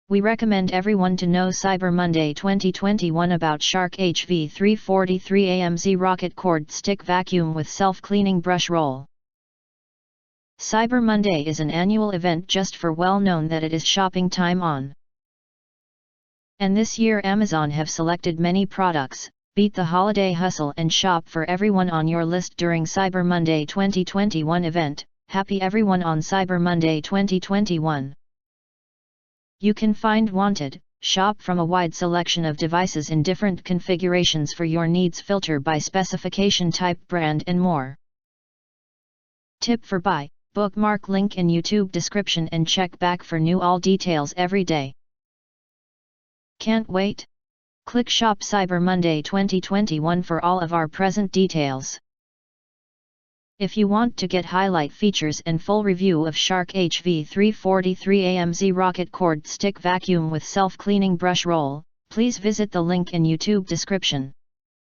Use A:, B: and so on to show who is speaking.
A: We recommend everyone to know Cyber Monday 2021 about Shark HV343AMZ Rocket Cord Stick Vacuum with Self-Cleaning Brush Roll. Cyber Monday is an annual event just for well-known that it is shopping time on. And this year Amazon have selected many products. Beat the holiday hustle and shop for everyone on your list during Cyber Monday 2021 event. Happy everyone on Cyber Monday 2021. You can find wanted, shop from a wide selection of devices in different configurations for your needs, filter by specification, type, brand and more. Tip for buy, bookmark link in YouTube description and check back for new all details every day. Can't wait? Click Shop Cyber Monday 2021 for all of our present details. If you want to get highlight features and full review of Shark HV343AMZ Rocket Cord Stick Vacuum with Self-Cleaning Brush Roll, please visit the link in YouTube description.